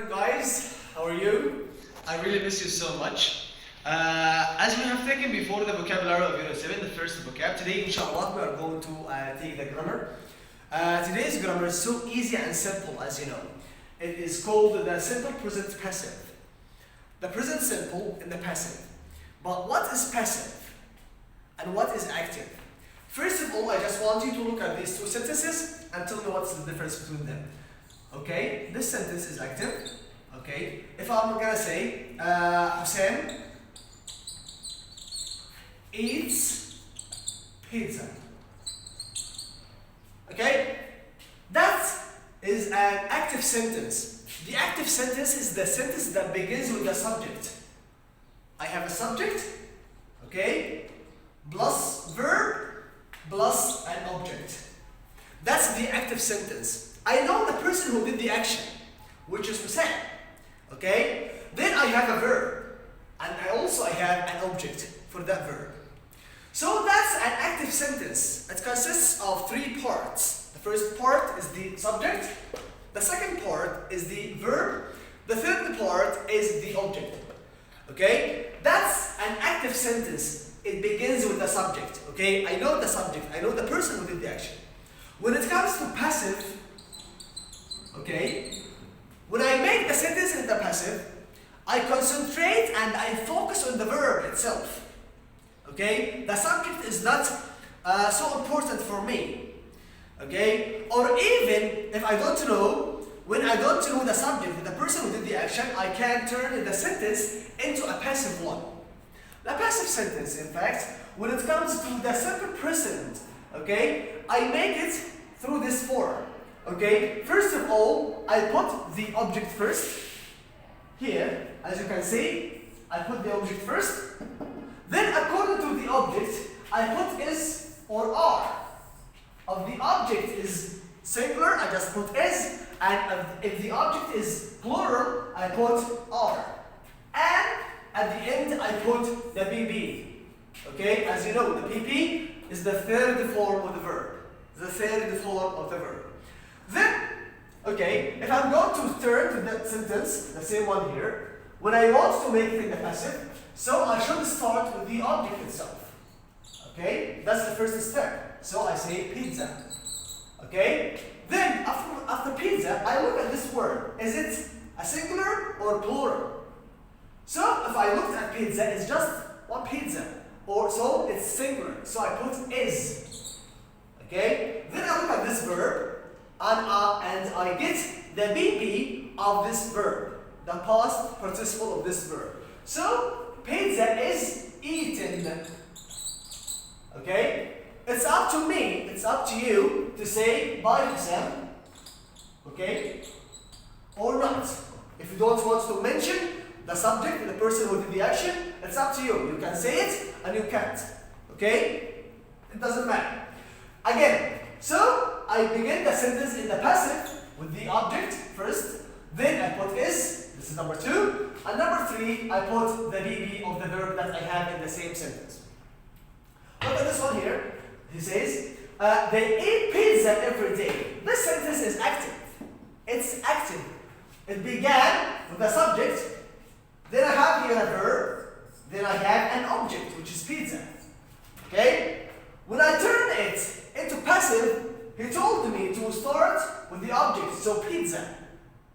morning, guys. How are you? I really miss you so much. As we have taken before the vocabulary of Unit 7, the first vocab, today, inshallah, we are going to take the grammar. Today's grammar is so easy and simple, as you know. It is called the simple present passive. The present simple and the passive. But what is passive? And what is active? First of all, I just want you to look at these two sentences and tell me what's the difference between them. Okay, this sentence is active. Okay, if I'm gonna say Hussein eats pizza. Okay, that is an active sentence. The active sentence is the sentence that begins with the subject. I have a subject, okay, plus verb, plus an object. That's the active sentence. I know the person who did the action, which is Hussein. Okay? Then I have a verb. And I have an object for that verb. So that's an active sentence. It consists of three parts. The first part is the subject. The second part is the verb. The third part is the object. Okay? That's an active sentence. It begins with the subject. Okay? I know the subject. I know the person who did the action. When it comes to passive, okay, when I make the sentence in the passive, I concentrate and I focus on the verb itself. Okay? The subject is not so important for me. Okay? Or even if I don't know, when I don't know the subject, the person who did the action, I can turn the sentence into a passive one. The passive sentence, in fact, when it comes to the simple present, okay, I make it through this form. Okay, first of all, I put the object first. Here, as you can see, I put the object first. Then, according to the object, I put is or are. If the object is singular, I just put is. And if the object is plural, I put are. And at the end, I put the PP. Okay, as you know, the PP is the third form of the verb. The third form of the verb. Then, okay, if I'm going to turn to that sentence, the same one here, when I want to make it in the passive, so I should start with the object itself. Okay, that's the first step. So I say pizza. Okay, then after pizza, I look at this word. Is it a singular or plural? So if I looked at pizza, it's just one pizza. Or so it's singular. So I put is. Okay, then I look at this verb. And I get the BP of this verb, the past participle of this verb. So, pizza is eaten. Okay? It's up to me, it's up to you to say by Hussein, okay? Or not. If you don't want to mention the subject, the person who did the action, it's up to you. You can say it and you can't. Okay? It doesn't matter. Again, so I begin the sentence in the passive with the object first, then I put is, this is number 2, and number 3, I put the BB of the verb that I have in the same sentence. Look at this one here. He says, they eat pizza every day. This sentence is active. It's active. It began with the subject, then I have here a verb, then I have an object, which is pizza. Okay? When I turn it into passive, he told me to start with the object, so pizza.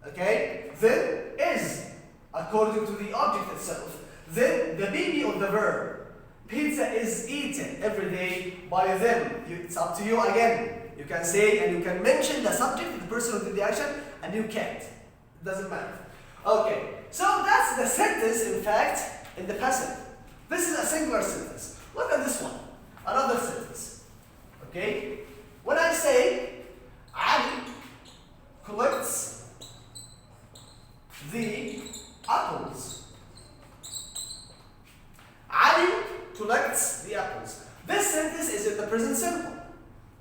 Okay? Then is, according to the object itself. Then the BB of the verb. Pizza is eaten every day by them. It's up to you again. You can say and you can mention the subject, the person who did the action, and you can't. It doesn't matter. Okay, so that's the sentence, in fact, in the passive. This is a singular sentence. Look at this one. Another sentence. Okay? When I say Ali collects the apples. Ali collects the apples. This sentence is in the present simple.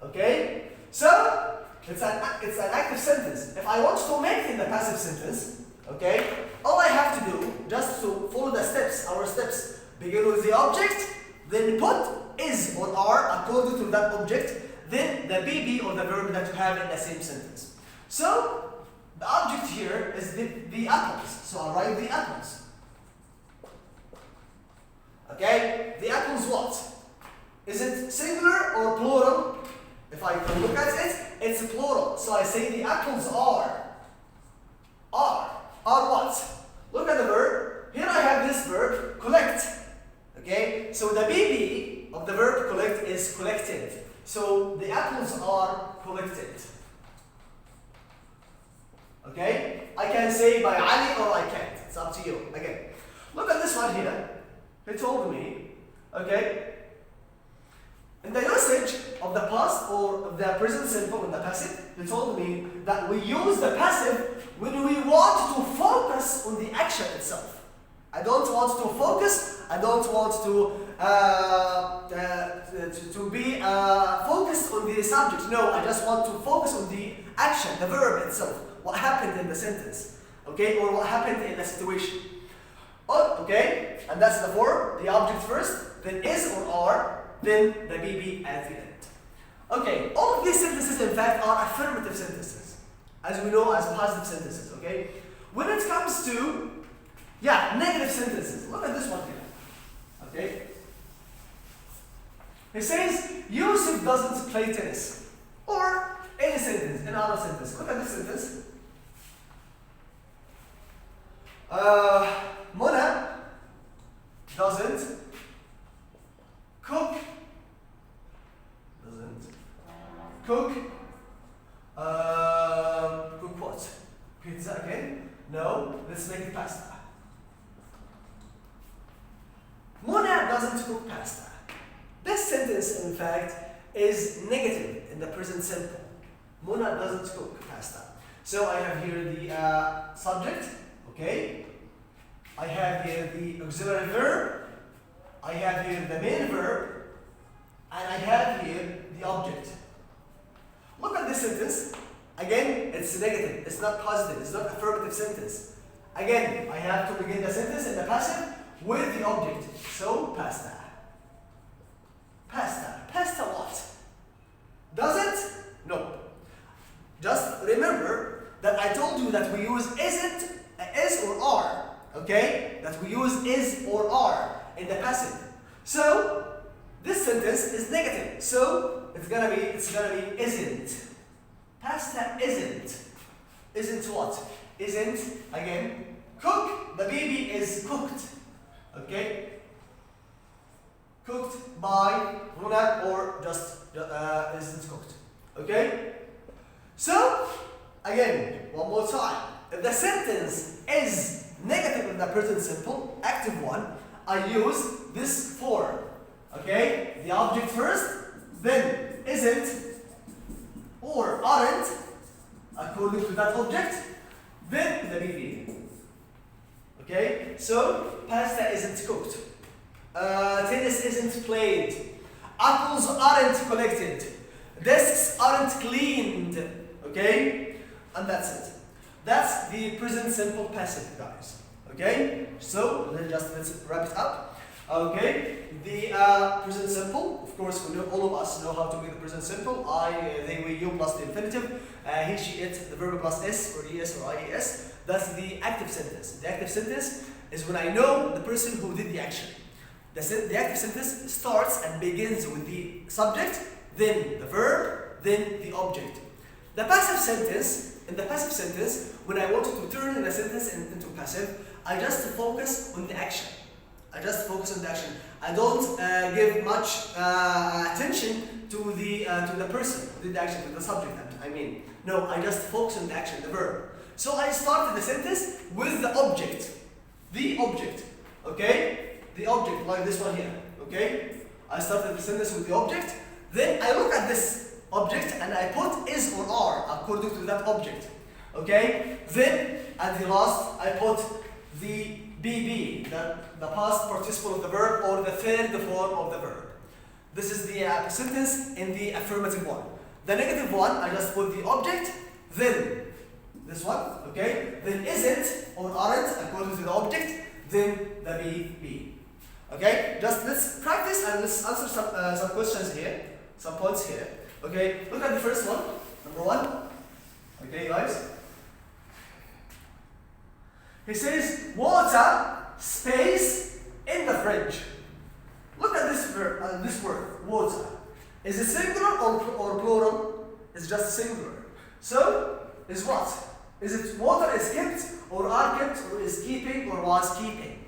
Okay? So it's an active sentence. If I want to make it in the passive sentence, okay, all I have to do, just to follow the steps, our steps, begin with the object, then put is or are according to that object, then the BB or the verb that you have in the same sentence. So The object here is the apples. So I'll write the apples. Okay? The apples what? Is it singular or plural? If I can look at it, it's plural. So I say the apples are. Are what? Look at the verb. Here I have this verb, collect. Okay? So the BB of the verb collect is collected. So the apples are collected. Okay? I can say by Ali or I can't. It's up to you. Again, look at this one here. He told me, okay, in the usage of the past or the present simple and the passive, he told me that we use the passive when we want to focus on the action itself. I don't want to focus. I don't want to be focused on the subject. No, I just want to focus on the action, the verb itself. What happened in the sentence, okay, or what happened in the situation. Oh, okay, and that's the form. The object first, then is or are, then the BB at the end. Okay, all of these sentences, in fact, are affirmative sentences, as we know as positive sentences. Okay, when it comes to negative sentences, look at this one here. Okay, he says Yusuf doesn't play tennis, or any sentence, another sentence. Look at this sentence. Mona doesn't cook. Cook what? Pizza again? No, let's make it pasta. Mona doesn't cook pasta. This sentence, in fact, is negative in the present simple. Mona doesn't cook pasta. So I have here the subject, okay? I have here the auxiliary verb. I have here the main verb. And I have here the object. Look at this sentence. Again, it's negative. It's not positive. It's not affirmative sentence. Again, I have to begin the sentence in the passive with the object. So, pasta. Pasta. Pasta what? Does it? No. Just remember that I told you that we use isn't, is or are. Okay? That we use is or are in the passive. So, this sentence is negative. So, it's gonna be isn't. Pasta isn't. Isn't what? Isn't, again, cook. The baby is cooked. Okay? Cooked by Mona or just isn't cooked. Okay? So, again, one more time. If the sentence is negative in the present simple, active one, I use this form. Okay? The object first, then isn't or aren't, according to that object, then the BB. Okay? So, pasta isn't cooked. Tennis isn't played. Apples aren't collected. Desks aren't cleaned. Okay? And that's it. That's the present simple passive, guys. Okay? So, let's wrap it up. Okay? The present simple, of course, we know, all of us know how to make the present simple. I, they, we, you plus the infinitive. He, she, it, the verb plus s or es or ies. That's the active sentence. The active sentence is when I know the person who did the action. The active sentence starts and begins with the subject, then the verb, then the object. The passive sentence, in the passive sentence, when I want to turn the sentence into passive, I just focus on the action. I just focus on the action. I don't give much attention to the person who did the action, to the subject. I mean, no, I just focus on the action, the verb. So I started the sentence with the object. The object. Okay? The object, like this one here. Okay? I started the sentence with the object. Then I look at this object and I put is or are according to that object. Okay? Then at the last I put the BB, the past participle of the verb or the third form of the verb. This is the sentence in the affirmative one. The negative one, I just put the object, then this one, okay? Then isn't or aren't according to the object, then the BB. Okay? Just let's practice and let's answer some questions here, some points here. Okay? Look at the first one, number one. Okay, guys? He says water space in the fridge. Look at this word, water. Is it singular or plural? It's just singular. So, is what? Is it water is kept or are kept or is keeping or was keeping?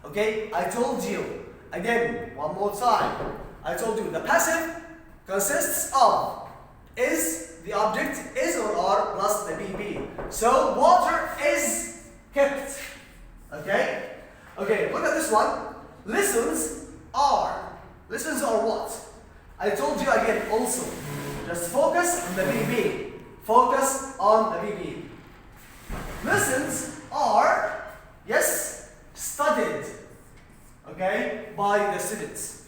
Okay, I told you, again, one more time. I told you the passive consists of is the object, is or are plus the BB. So, water is kept. Okay? Okay, look at this one. Listens are. Listens are what? I told you again also. Just focus on the BB. Focus on the BB. Listens are, yes, studied. Okay? By the students.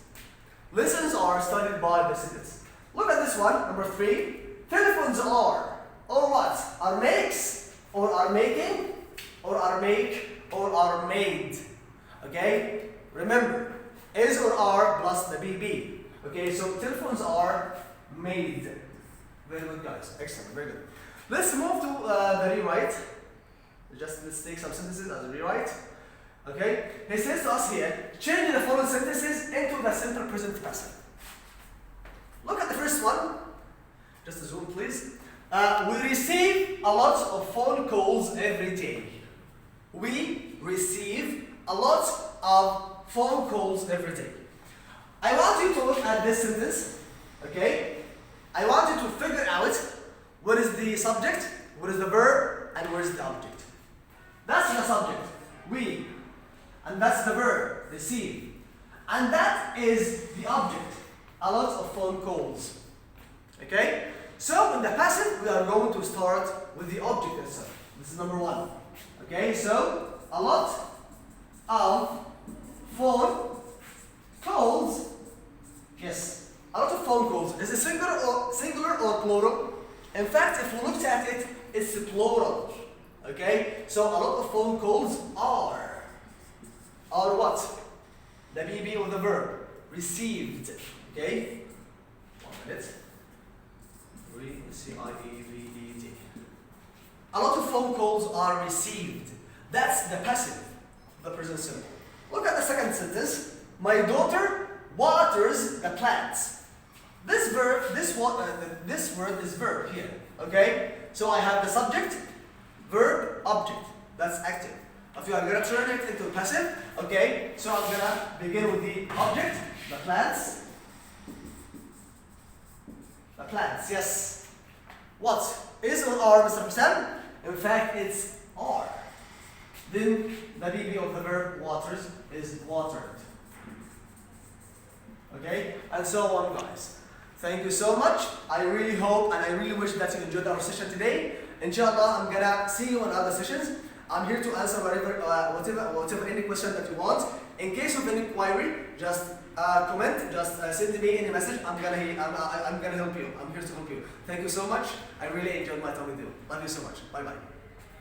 Listens are studied by the students. Look at this one, number 3. Telephones are. Or what? Are makes, or are making, or are make, or are made. Okay? Remember, is or are plus the BB. Okay, so telephones are made. Very good, guys. Excellent, very good. Let's move to the rewrite. Let's take some sentences as a rewrite. Okay, he says to us here, change the following sentences into the simple present passive. Look at the first one. Just zoom, please. We receive a lot of phone calls every day. We receive a lot of phone calls every day. I want you to look at this sentence, okay? I want you to figure out what is the subject, what is the verb, and where is the object. That's the subject, we. And that's the verb, receive. And that is the object, a lot of phone calls. Okay? So in the passive, we are going to start with the object itself. This is number 1. Okay, so a lot of phone calls. Yes, a lot of phone calls. Is it singular or plural? In fact, if we looked at it, it's plural. Okay, so a lot of phone calls are what? The BB of the verb, received. Okay, 1 minute. Received. A lot of phone calls are received. That's the passive, the present simple. Look at the second sentence. My daughter waters the plants. This word is verb here. Okay? So I have the subject, verb, object. That's active. If you are going to turn it into passive, okay? So I'm going to begin with the object, the plants. The plants, yes. What? Is or are, Mr. Hussain? In fact, it's are. Then the BB of the verb waters is watered. Okay? And so on, guys. Thank you so much. I really hope and I really wish that you enjoyed our session today. Inshallah, I'm gonna see you in other sessions. I'm here to answer whatever any question that you want. In case of any query, just comment, just send me any message. I'm gonna help you. I'm here to help you. Thank you so much. I really enjoyed my time with you. Love you so much. Bye bye.